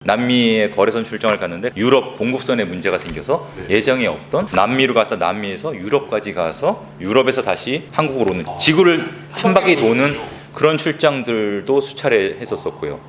남미에 거래선 출장을 갔는데 유럽 공급선에 문제가 생겨서 예정이 없던 남미로 갔다 남미에서 유럽까지 가서 유럽에서 다시 한국으로 오는 지구를 한 바퀴 도는 그런 출장들도 수차례 했었었고요.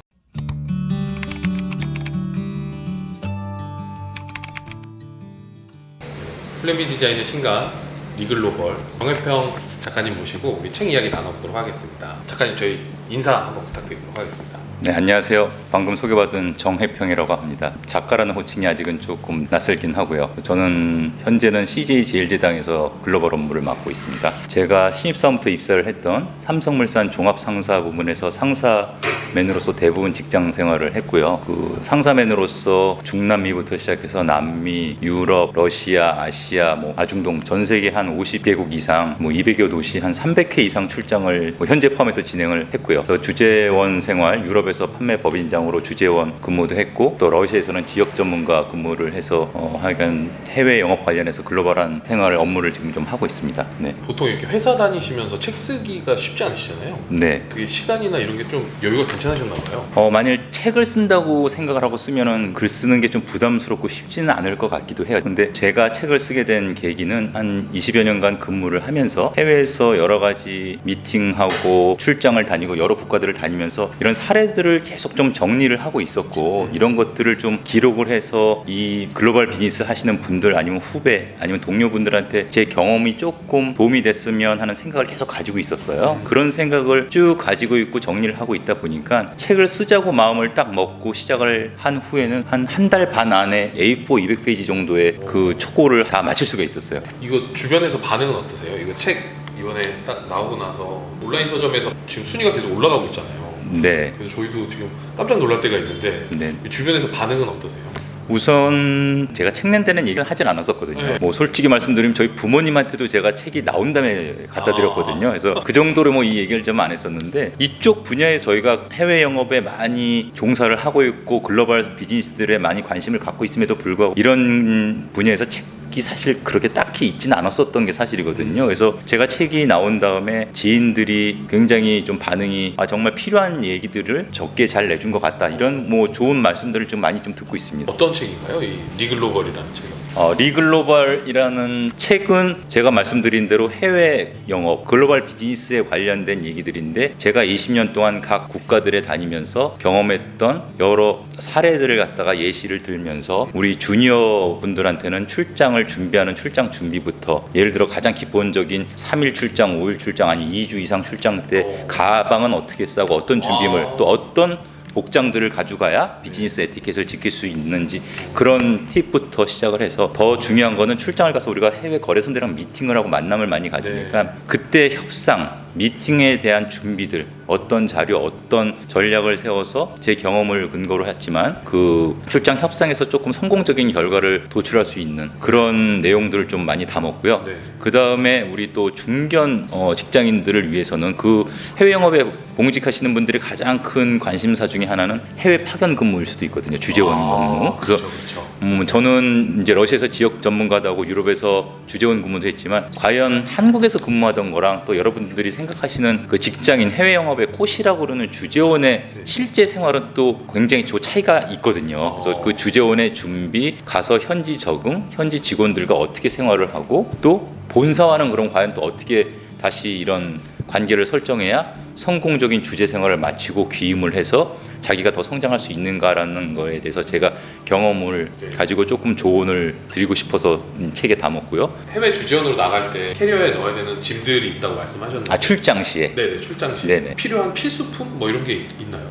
플랜 B 디자인의 신간 리글로벌 정혜평 작가님 모시고 우리 책 이야기 나눠보도록 하겠습니다. 작가님 저희 인사 한번 부탁드리도록 하겠습니다. 네, 안녕하세요. 방금 소개받은 정혜평이라고 합니다. 작가라는 호칭이 아직은 조금 낯설긴 하고요. 저는 현재는 CJ 제일제당에서 글로벌 업무를 맡고 있습니다. 제가 신입사원부터 입사를 했던 삼성물산 종합상사 부문에서 상사맨으로서 대부분 직장 생활을 했고요. 그 상사맨으로서 중남미부터 시작해서 남미, 유럽, 러시아, 아시아, 아중동 전 세계 한 50개국 이상, 200여 도시 한 300회 이상 출장을 현재 포함해서 진행을 했고요. 그래서 주재원 생활, 유럽에서 판매 법인장으로 주재원 근무도 했고, 또 러시아에서는 지역 전문가 근무를 해서 하여간 해외 영업 관련해서 글로벌한 생활 업무를 지금 좀 하고 있습니다. 네. 보통 이렇게 회사 다니시면서 책 쓰기가 쉽지 않으시잖아요. 네. 그게 시간이나 이런 게 좀 여유가 괜찮으셨나 봐요. 만일 책을 쓴다고 생각을 하고 쓰면은 글 쓰는 게 좀 부담스럽고 쉽지는 않을 것 같기도 해요. 근데 제가 책을 쓰게 된 계기는 한 20여 년간 근무를 하면서 해외에서 여러 가지 미팅하고 출장을 다니고 여러 국가들을 다니면서 이런 사례들을 계속 좀 정리를 하고 있었고, 이런 것들을 좀 기록을 해서 이 글로벌 비즈니스 하시는 분들 아니면 후배 아니면 동료분들한테 제 경험이 조금 도움이 됐으면 하는 생각을 계속 가지고 있었어요. 그런 생각을 쭉 가지고 있고 정리를 하고 있다 보니까 책을 쓰자고 마음을 딱 먹고 시작을 한 후에는 한 달 반 안에 A4 200페이지 정도의 그 초고를 다 마칠 수가 있었어요. 이거 주변에서 반응은 어떠세요? 이거 책 이번에 딱 나오고 나서 온라인 서점에서 지금 순위가 계속 올라가고 있잖아요. 네. 그래서 저희도 지금 깜짝 놀랄 때가 있는데 네. 주변에서 반응은 어떠세요? 우선 제가 책 낸다는 얘기를 하진 않았었거든요. 네. 솔직히 말씀드리면 저희 부모님한테도 제가 책이 나온 다음에 갖다 드렸거든요. 그래서 그 정도로 이 얘기를 좀 안 했었는데, 이쪽 분야에 저희가 해외 영업에 많이 종사를 하고 있고 글로벌 비즈니스들에 많이 관심을 갖고 있음에도 불구하고 이런 분야에서 책이 사실 그렇게 딱히 있지는 않았었던 게 사실이거든요. 그래서 제가 책이 나온 다음에 지인들이 굉장히 좀 반응이 정말 필요한 얘기들을 적게 잘 내준 것 같다, 이런 좋은 말씀들을 좀 많이 좀 듣고 있습니다. 어떤 책인가요? 이 리글로벌이라는 책은? 리글로벌이라는 책은 제가 말씀드린 대로 해외 영업, 글로벌 비즈니스에 관련된 얘기들인데, 제가 20년 동안 각 국가들에 다니면서 경험했던 여러 사례들을 갖다가 예시를 들면서 우리 주니어 분들한테는 출장을 준비하는 출장 준비부터, 예를 들어 가장 기본적인 3일 출장, 5일 출장, 아니 2주 이상 출장 때 가방은 어떻게 싸고 어떤 준비물, 또 어떤 복장들을 가져가야 비즈니스 에티켓을 지킬 수 있는지, 그런 팁부터 시작을 해서, 더 중요한 거는 출장을 가서 우리가 해외 거래선들이랑 미팅을 하고 만남을 많이 가지니까 그때 협상, 미팅에 대한 준비들, 어떤 자료, 어떤 전략을 세워서 제 경험을 근거로 했지만 그 출장 협상에서 조금 성공적인 결과를 도출할 수 있는 그런 내용들을 좀 많이 담았고요. 네. 그 다음에 우리 또 중견 직장인들을 위해서는, 그 해외 영업에 봉직하시는 분들이 가장 큰 관심사 중에 하나는 해외 파견 근무일 수도 있거든요. 주재원 근무. 그래서 그렇죠. 저는 이제 러시아에서 지역 전문가도 하고 유럽에서 주재원 근무도 했지만, 과연 한국에서 근무하던 거랑 또 여러분들이 생각하시는 그 직장인 해외 영업의 코시라고 그러는 주재원의 실제 생활은 또 굉장히 차이가 있거든요. 그래서 그 주재원의 준비, 가서 현지 적응, 현지 직원들과 어떻게 생활을 하고, 또 본사와는 그럼 과연 또 어떻게 다시 이런 관계를 설정해야 성공적인 주재 생활을 마치고 귀임을 해서 자기가 더 성장할 수 있는가라는 거에 대해서 제가 경험을 가지고 조금 조언을 드리고 싶어서 책에 담았고요. 해외 주재원으로 나갈 때 캐리어에 넣어야 되는 짐들이 있다고 말씀하셨는데, 출장 시에. 네네, 출장 시 네네. 필요한 필수품 이런 게 있나요?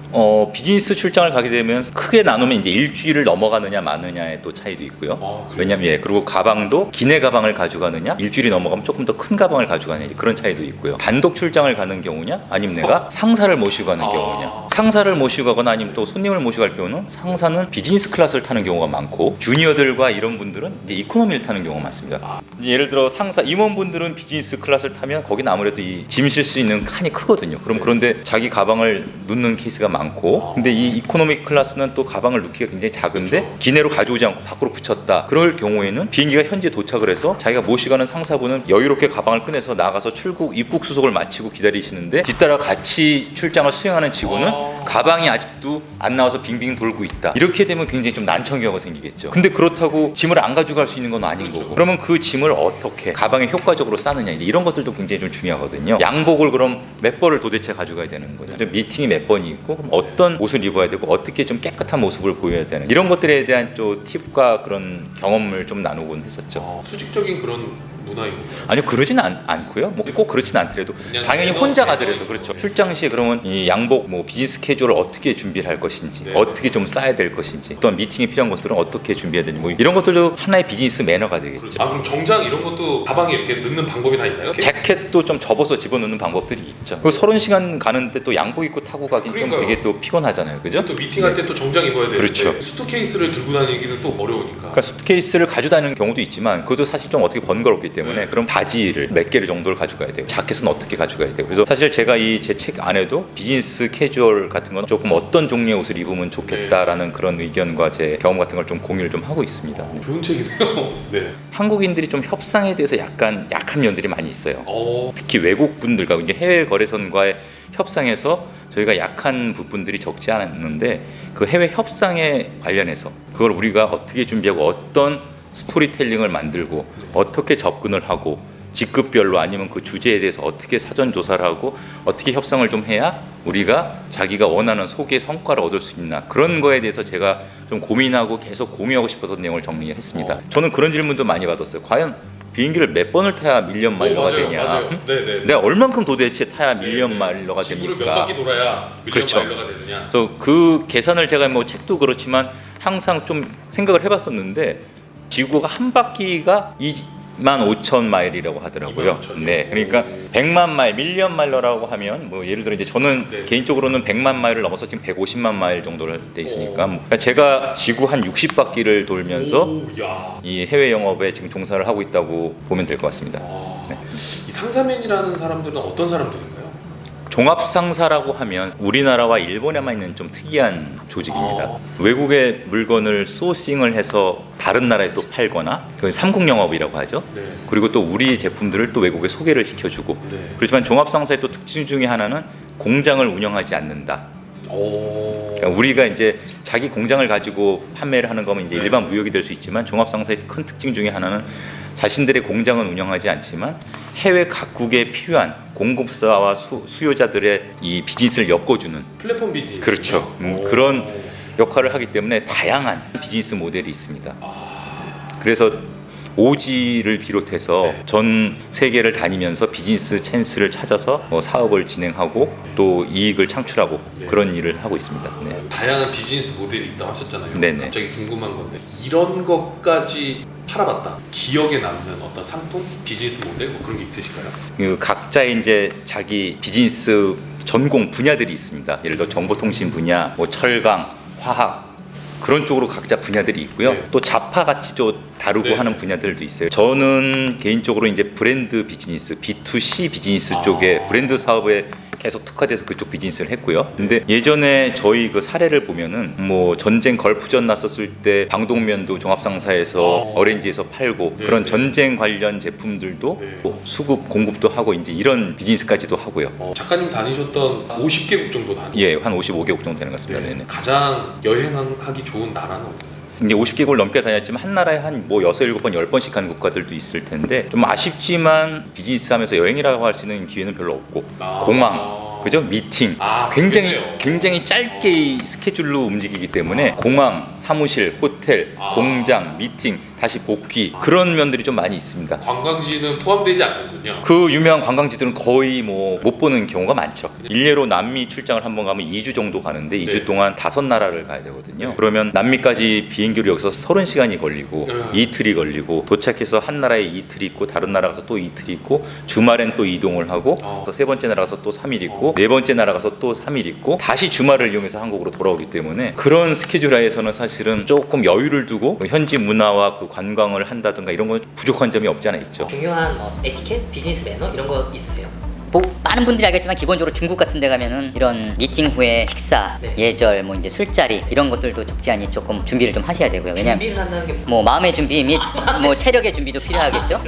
비즈니스 출장을 가게 되면 크게 나누면 이제 일주일을 넘어가느냐 마느냐의 또 차이도 있고요. 왜냐면 그리고 가방도 기내 가방을 가져가느냐, 일주일이 넘어가면 조금 더 큰 가방을 가져가느냐, 그런 차이도 있고요. 단독 출장을 가는 경우냐, 아니면 내가 상사를 모시고 가는 경우냐. 상사를 모시고 가거나 아니면 또 손님을 모시고 갈 경우는 상사는 비즈니스 클래스를 타는 경우가 많고, 주니어들과 이런 분들은 이제 이코노미를 타는 경우가 많습니다. 이제 예를 들어 상사 임원분들은 비즈니스 클래스를 타면 거기는 아무래도 이 짐 실 수 있는 칸이 크거든요. 그런데 자기 가방을 눕는 케이스가 많고, 근데 이 이코노미 클래스는 또 가방을 눕기가 굉장히 작은데 기내로 가져오지 않고 밖으로 붙였다. 그럴 경우에는 비행기가 현지에 도착을 해서 자기가 모시가는 상사분은 여유롭게 가방을 꺼내서 나가서 입국 수속을 마치고 기다리시는데, 뒤따라 같이 출장을 수행하는 직원은 가방이 아직 아직도 안 나와서 빙빙 돌고 있다. 이렇게 되면 굉장히 좀 난처경우가 생기겠죠. 근데 그렇다고 짐을 안 가져갈 수 있는 건 아닌 그렇죠. 거고. 그러면 그 짐을 어떻게 가방에 효과적으로 싸느냐, 이제 이런 것들도 굉장히 좀 중요하거든요. 양복을 그럼 몇 벌을 도대체 가져가야 되는 거냐. 미팅이 몇 번이 있고 그럼 어떤 옷을 입어야 되고 어떻게 좀 깨끗한 모습을 보여야 되는, 이런 것들에 대한 또 팁과 그런 경험을 좀 나누곤 했었죠. 수직적인 그런 문화입니다. 아니요, 그러진 않고요. 뭐 꼭 그렇진 않더라도 그냥 당연히 매너, 혼자 매너 가더라도 있고. 그렇죠. 출장 시에 그러면 이 양복 뭐 비즈니스 캐주얼을 어떻게 준비를 할 것인지, 네. 어떻게 좀 싸야 될 것인지, 어떤 미팅에 필요한 것들은 어떻게 준비해야 되는지, 뭐 이런 것들도 하나의 비즈니스 매너가 되겠죠. 그렇죠. 그럼 정장 이런 것도 가방에 이렇게 넣는 방법이 다 있나요? 재킷도 좀 접어서 집어넣는 방법들이 있죠. 그리고 30시간 가는데 또 양복 입고 타고 가긴 좀 그러니까요. 되게 또 피곤하잖아요, 그죠? 또 미팅할 때 또 정장 입어야 되는데 그렇죠. 수트케이스를 들고 다니기는 또 어려우니까. 그러니까 수트케이스를 가지고 다니는 경우도 있지만 그것도 사실 좀 어떻게 번거롭기 때문에 네. 그럼 바지를 몇 개를 정도를 가져가야 되고 자켓은 어떻게 가져가야 되고, 그래서 사실 제가 이 제 책 안에도 비즈니스 캐주얼 같은 건 조금 어떤 종류의 옷을 입으면 좋겠다라는 그런 의견과 제 경험 같은 걸 좀 공유를 좀 하고 있습니다. 좋은 책이네요. 네. 한국인들이 좀 협상에 대해서 약간 약한 면들이 많이 있어요. 특히 외국 분들과 이제 해외 거래선과의 협상에서 저희가 약한 부분들이 적지 않았는데, 그 해외 협상에 관련해서 그걸 우리가 어떻게 준비하고 어떤 스토리텔링을 만들고 어떻게 접근을 하고 직급별로 아니면 그 주제에 대해서 어떻게 사전 조사를 하고 어떻게 협상을 좀 해야 우리가 자기가 원하는 소기의 성과를 얻을 수 있나, 그런 거에 대해서 제가 좀 고민하고 계속 공유하고 싶었던 내용을 정리했습니다. 저는 그런 질문도 많이 받았어요. 과연 비행기를 몇 번을 타야 밀리언 마일러가 맞아요, 되냐? 맞아요. 응? 네네. 내가 얼만큼 도대체 타야 밀리언 마일러가 지구를 몇 됩니까? 바퀴 돌아야 밀리언 그렇죠. 마일러가 되느냐? 그래서 그 계산을 제가 뭐 책도 그렇지만 항상 좀 생각을 해봤었는데, 지구가 한 바퀴가 25,000마일이라고 하더라고요. 25,000 이요? 네, 그러니까 100만 마일, 밀리언 마일러라고 하면 뭐 예를 들어 이제 저는 네. 개인적으로는 100만 마일을 넘어서 지금 150만 마일 정도를 돼 있으니까 그러니까 제가 지구 한 60바퀴를 돌면서 오, 야. 이 해외 영업에 지금 종사를 하고 있다고 보면 될 것 같습니다. 네. 이 상사맨이라는 사람들은 어떤 사람들인가요? 종합상사라고 하면 우리나라와 일본에만 있는 좀 특이한 조직입니다. 외국의 물건을 소싱을 해서 다른 나라에 또 팔거나, 그 삼국 영업이라고 하죠. 네. 그리고 또 우리 제품들을 또 외국에 소개를 시켜주고. 네. 그렇지만 종합상사의 또 특징 중에 하나는 공장을 운영하지 않는다. 오. 그러니까 우리가 이제 자기 공장을 가지고 판매를 하는 거면 이제 네. 일반 무역이 될 수 있지만, 종합상사의 큰 특징 중에 하나는 자신들의 공장은 운영하지 않지만 해외 각국에 필요한 공급사와 수요자들의 이 비즈니스를 엮어주는, 플랫폼 비즈니스. 그렇죠. 그런 역할을 하기 때문에 다양한 비즈니스 모델이 있습니다. 그래서 오지를 비롯해서 네. 전 세계를 다니면서 비즈니스 찬스를 찾아서 사업을 진행하고 또 이익을 창출하고 네. 그런 일을 하고 있습니다. 네. 다양한 비즈니스 모델이 있다고 하셨잖아요. 네네. 갑자기 궁금한 건데 이런 것까지 팔아봤다. 기억에 남는 어떤 상품, 비즈니스 모델 뭐 그런 게 있으실까요? 그 각자의 이제 자기 비즈니스 전공 분야들이 있습니다. 예를 들어 정보통신 분야, 뭐 철강, 화학, 그런 쪽으로 각자 분야들이 있고요. 네. 또 자파 같이 또 다루고 네. 하는 분야들도 있어요. 저는 개인적으로 이제 브랜드 비즈니스, B2C 비즈니스 쪽에 브랜드 사업에 계속 특화돼서 그쪽 비즈니스를 했고요. 근데 예전에 저희 그 사례를 보면은 뭐 전쟁 걸프전 났었을 때 방독면도 종합상사에서 어렌지에서 팔고, 네, 그런 네. 전쟁 관련 제품들도 네. 뭐 수급 공급도 하고 이제 이런 비즈니스까지도 하고요. 작가님 다니셨던 50개국 정도 다니고 예, 한 55개국 정도 되는 것 같습니다. 네. 네네. 가장 여행하기 좋은 나라는 어디예요? 이제 50개국을 넘게 다녔지만 한 나라에 한 뭐 6, 7번, 10번씩 가는 국가들도 있을 텐데, 좀 아쉽지만 비즈니스 하면서 여행이라고 할 수 있는 기회는 별로 없고, 공항, 그죠? 미팅, 그렇겠네요. 굉장히 짧게 이 스케줄로 움직이기 때문에 공항, 사무실, 호텔, 공장, 미팅, 다시 복귀, 그런 면들이 좀 많이 있습니다. 관광지는 포함되지 않는군요. 그 유명한 관광지들은 거의 뭐 못 보는 경우가 많죠. 일례로 남미 출장을 한번 가면 2주 정도 가는데 2주 네. 동안 5나라를 가야 되거든요. 네. 그러면 남미까지 비행기로 여기서 30시간이 걸리고 네. 이틀이 걸리고, 도착해서 한 나라에 이틀 있고 다른 나라 가서 또 이틀 있고, 주말엔 또 이동을 하고 또 세 번째 나라 가서 또 3일 있고 네 번째 나라 가서 또 3일 있고 다시 주말을 이용해서 한국으로 돌아오기 때문에, 그런 스케줄 하에서는 사실은 조금 여유를 두고 현지 문화와 그 관광을 한다든가 이런 건 부족한 점이 없지 않아 있죠. 중요한 에티켓, 비즈니스 매너 이런 거 있으세요? 뭐 많은 분들이 알겠지만 기본적으로 중국 같은 데 가면은 이런 미팅 후에 식사, 네. 예절, 뭐 이제 술자리 이런 것들도 적지 않이 조금 준비를 좀 하셔야 되고요. 왜냐면 준비를 한다는 게 뭐 마음의 준비 및 뭐 체력의 준비도 필요하겠죠.